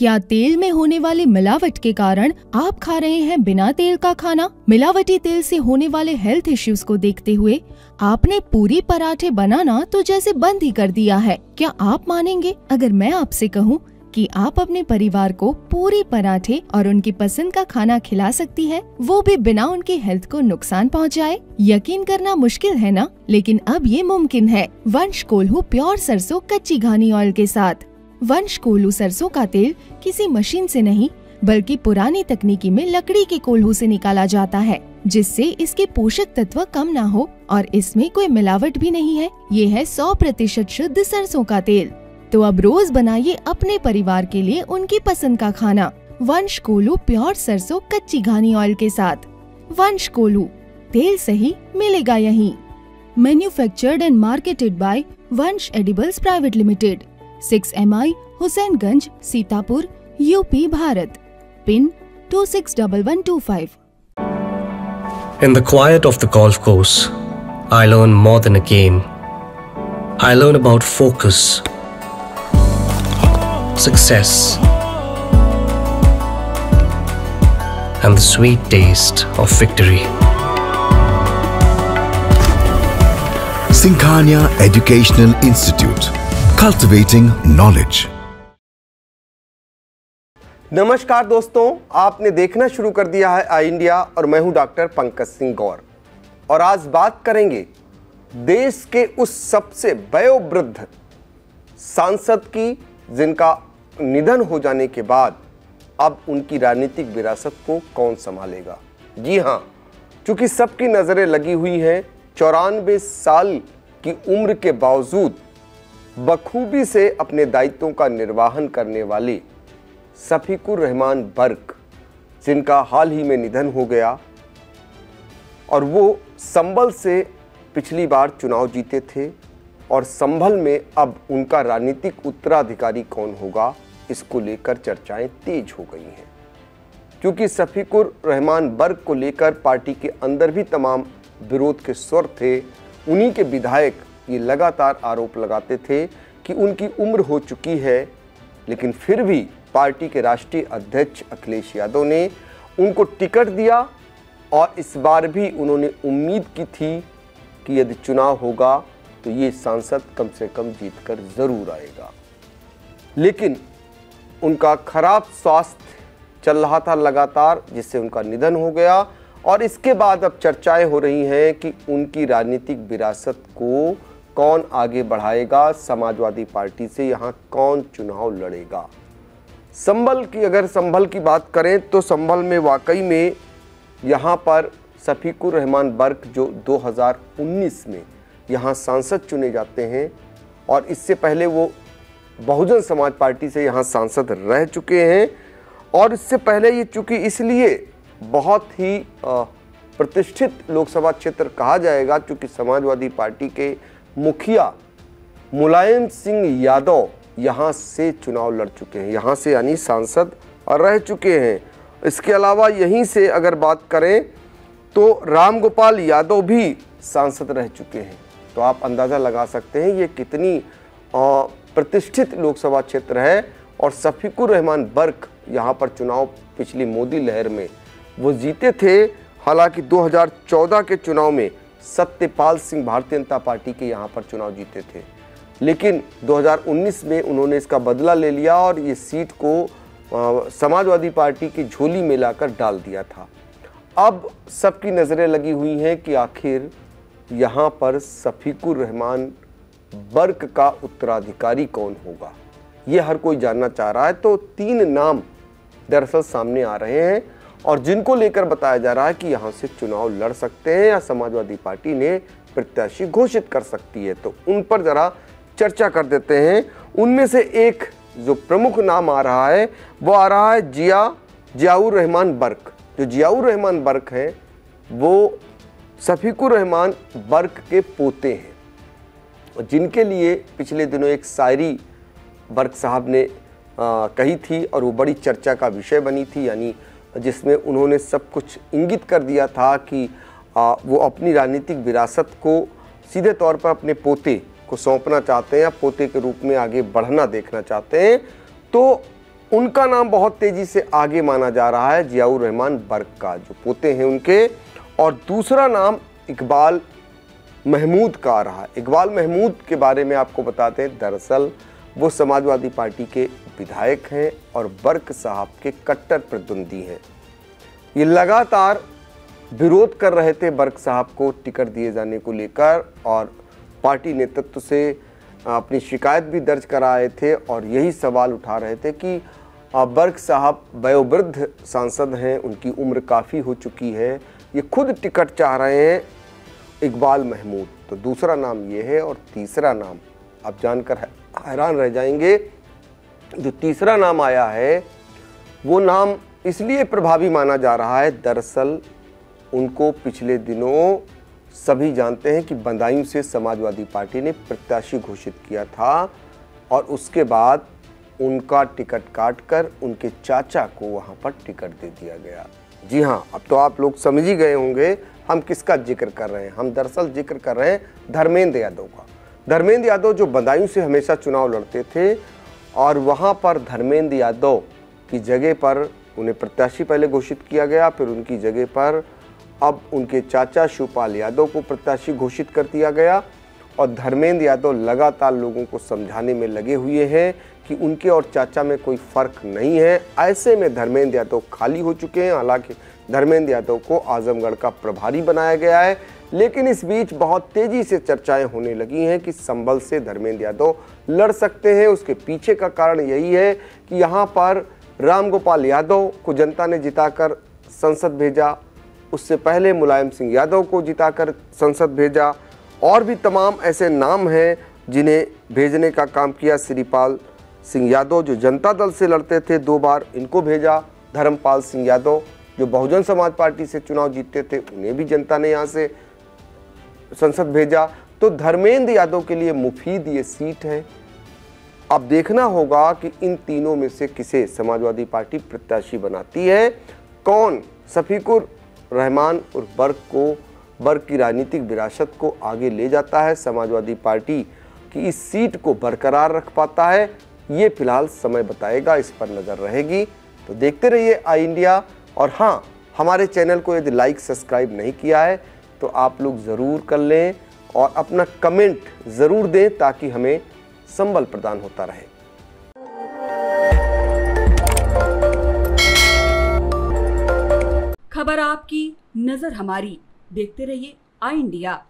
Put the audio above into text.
क्या तेल में होने वाली मिलावट के कारण आप खा रहे हैं बिना तेल का खाना? मिलावटी तेल से होने वाले हेल्थ इश्यूज को देखते हुए आपने पूरी पराठे बनाना तो जैसे बंद ही कर दिया है। क्या आप मानेंगे अगर मैं आपसे कहूँ कि आप अपने परिवार को पूरी पराठे और उनकी पसंद का खाना खिला सकती है, वो भी बिना उनकी हेल्थ को नुकसान पहुंचाए? यकीन करना मुश्किल है ना, लेकिन अब ये मुमकिन है। वंश कोल्हू प्योर सरसों कच्ची घानी ऑयल के साथ। वंश कोल्हू सरसों का तेल किसी मशीन से नहीं बल्कि पुरानी तकनीकी में लकड़ी के कोल्हू से निकाला जाता है, जिससे इसके पोषक तत्व कम ना हो और इसमें कोई मिलावट भी नहीं है। ये है 100% शुद्ध सरसों का तेल। तो अब रोज बनाइए अपने परिवार के लिए उनकी पसंद का खाना वंश कोल्हू प्योर सरसों कच्ची घानी ऑयल के साथ। वंश कोल्हू, तेल सही मिलेगा यहीं। Manufactured and marketed by Vansh edibles private limited, 6 MI Husainganj, Sitapur, UP, Bharat. Pin 261125। In the quiet of the golf course, I learn more than a game. I learn about focus, success, and the sweet taste of victory. Singhania Educational Institute, cultivating knowledge. नमस्कार दोस्तों, आपने देखना शुरू कर दिया है आई India और मैं हूं डॉक्टर पंकज सिंह गौर। और आज बात करेंगे देश के उस सबसे वयोवृद्ध सांसद की जिनका निधन हो जाने के बाद अब उनकी राजनीतिक विरासत को कौन संभालेगा। जी हां, चूंकि सबकी नजरें लगी हुई हैं 94 साल की उम्र के बावजूद बखूबी से अपने दायित्वों का निर्वहन करने वाले शफीकुर रहमान बर्क, जिनका हाल ही में निधन हो गया और वो संभल से पिछली बार चुनाव जीते थे और संभल में अब उनका राजनीतिक उत्तराधिकारी कौन होगा, इसको लेकर चर्चाएं तेज हो गई हैं। क्योंकि शफीकुर रहमान बर्क को लेकर पार्टी के अंदर भी तमाम विरोध के स्वर थे। उन्हीं के विधायक ये लगातार आरोप लगाते थे कि उनकी उम्र हो चुकी है, लेकिन फिर भी पार्टी के राष्ट्रीय अध्यक्ष अखिलेश यादव ने उनको टिकट दिया और इस बार भी उन्होंने उम्मीद की थी कि यदि चुनाव होगा तो ये सांसद कम से कम जीतकर जरूर आएगा। लेकिन उनका खराब स्वास्थ्य चल रहा था लगातार, जिससे उनका निधन हो गया और इसके बाद अब चर्चाएं हो रही हैं कि उनकी राजनीतिक विरासत को कौन आगे बढ़ाएगा, समाजवादी पार्टी से यहाँ कौन चुनाव लड़ेगा। अगर संभल की बात करें तो संभल में वाकई में यहाँ पर शफीकुर रहमान बर्क जो 2019 में यहाँ सांसद चुने जाते हैं और इससे पहले वो बहुजन समाज पार्टी से यहाँ सांसद रह चुके हैं और इससे पहले ये चूँकि इसलिए बहुत ही प्रतिष्ठित लोकसभा क्षेत्र कहा जाएगा क्योंकि समाजवादी पार्टी के मुखिया मुलायम सिंह यादव यहाँ से चुनाव लड़ चुके हैं, यहाँ से यानी सांसद रह चुके हैं। इसके अलावा यहीं से अगर बात करें तो राम गोपाल यादव भी सांसद रह चुके हैं। तो आप अंदाज़ा लगा सकते हैं ये कितनी प्रतिष्ठित लोकसभा क्षेत्र है। और शफीकुर रहमान बर्क यहाँ पर चुनाव पिछली मोदी लहर में वो जीते थे। हालांकि 2014 के चुनाव में सत्यपाल सिंह भारतीय जनता पार्टी के यहाँ पर चुनाव जीते थे, लेकिन 2019 में उन्होंने इसका बदला ले लिया और ये सीट को समाजवादी पार्टी की झोली में लाकर डाल दिया था। अब सबकी नज़रें लगी हुई हैं कि आखिर यहाँ पर शफीकुर रहमान बर्क का उत्तराधिकारी कौन होगा, ये हर कोई जानना चाह रहा है। तो 3 नाम दरअसल सामने आ रहे हैं और जिनको लेकर बताया जा रहा है कि यहाँ से चुनाव लड़ सकते हैं या समाजवादी पार्टी ने प्रत्याशी घोषित कर सकती है। तो उन पर ज़रा चर्चा कर देते हैं। उनमें से एक जो प्रमुख नाम आ रहा है वो आ रहा है जियाउर रहमान बर्क। जो जियाउर रहमान बर्क हैं वो शफीकुर रहमान बर्क के पोते हैं, जिनके लिए पिछले दिनों एक शायरी बर्क साहब ने कही थी और वो बड़ी चर्चा का विषय बनी थी, यानी जिसमें उन्होंने सब कुछ इंगित कर दिया था कि वो अपनी राजनीतिक विरासत को सीधे तौर पर अपने पोते को सौंपना चाहते हैं या पोते के रूप में आगे बढ़ना देखना चाहते हैं। तो उनका नाम बहुत तेजी से आगे माना जा रहा है, जियाउर रहमान बर्क का, जो पोते हैं उनके। और दूसरा नाम इकबाल महमूद का आ रहा है। इकबाल महमूद के बारे में आपको बताते हैं, दरअसल वो समाजवादी पार्टी के विधायक हैं और बर्क साहब के कट्टर प्रतिद्वंदी हैं। ये लगातार विरोध कर रहे थे बर्क साहब को टिकट दिए जाने को लेकर, और पार्टी नेतृत्व से अपनी शिकायत भी दर्ज कराए थे और यही सवाल उठा रहे थे कि बर्क साहब वयोवृद्ध सांसद हैं, उनकी उम्र काफ़ी हो चुकी है, ये खुद टिकट चाह रहे हैं इकबाल महमूद। तो दूसरा नाम ये है। और तीसरा नाम आप जानकर हैरान रह जाएंगे, जो तीसरा नाम आया है वो नाम इसलिए प्रभावी माना जा रहा है, दरअसल उनको पिछले दिनों सभी जानते हैं कि बदायूं से समाजवादी पार्टी ने प्रत्याशी घोषित किया था और उसके बाद उनका टिकट काटकर उनके चाचा को वहां पर टिकट दे दिया गया। जी हाँ, अब तो आप लोग समझ ही गए होंगे हम किसका जिक्र कर रहे हैं। हम दरअसल जिक्र कर रहे हैं धर्मेंद्र यादव का। धर्मेंद्र यादव जो बदायूं से हमेशा चुनाव लड़ते थे और वहां पर धर्मेंद्र यादव की जगह पर उन्हें प्रत्याशी पहले घोषित किया गया, फिर उनकी जगह पर अब उनके चाचा शिवपाल यादव को प्रत्याशी घोषित कर दिया गया। और धर्मेंद्र यादव लगातार लोगों को समझाने में लगे हुए हैं कि उनके और चाचा में कोई फर्क नहीं है। ऐसे में धर्मेंद्र यादव खाली हो चुके हैं। हालांकि धर्मेंद्र यादव को आजमगढ़ का प्रभारी बनाया गया है, लेकिन इस बीच बहुत तेजी से चर्चाएं होने लगी हैं कि संभल से धर्मेंद्र यादव लड़ सकते हैं। उसके पीछे का कारण यही है कि यहाँ पर रामगोपाल यादव को जनता ने जिताकर संसद भेजा, उससे पहले मुलायम सिंह यादव को जिताकर संसद भेजा, और भी तमाम ऐसे नाम हैं जिन्हें भेजने का काम किया। श्रीपाल सिंह यादव जो जनता दल से लड़ते थे 2 बार, इनको भेजा। धर्मपाल सिंह यादव जो बहुजन समाज पार्टी से चुनाव जीतते थे, उन्हें भी जनता ने यहाँ से संसद भेजा। तो धर्मेंद्र यादव के लिए मुफीद ये सीट है। अब देखना होगा कि इन तीनों में से किसे समाजवादी पार्टी प्रत्याशी बनाती है। कौन शफीकुर रहमान और बर्क की राजनीतिक विरासत को आगे ले जाता है, समाजवादी पार्टी की इस सीट को बरकरार रख पाता है, ये फिलहाल समय बताएगा, इस पर नज़र रहेगी। तो देखते रहिए आई इंडिया। और हाँ, हमारे चैनल को यदि लाइक सब्सक्राइब नहीं किया है तो आप लोग ज़रूर कर लें और अपना कमेंट ज़रूर दें ताकि हमें संबल प्रदान होता रहे। खबर आपकी, नजर हमारी। देखते रहिए आई इंडिया।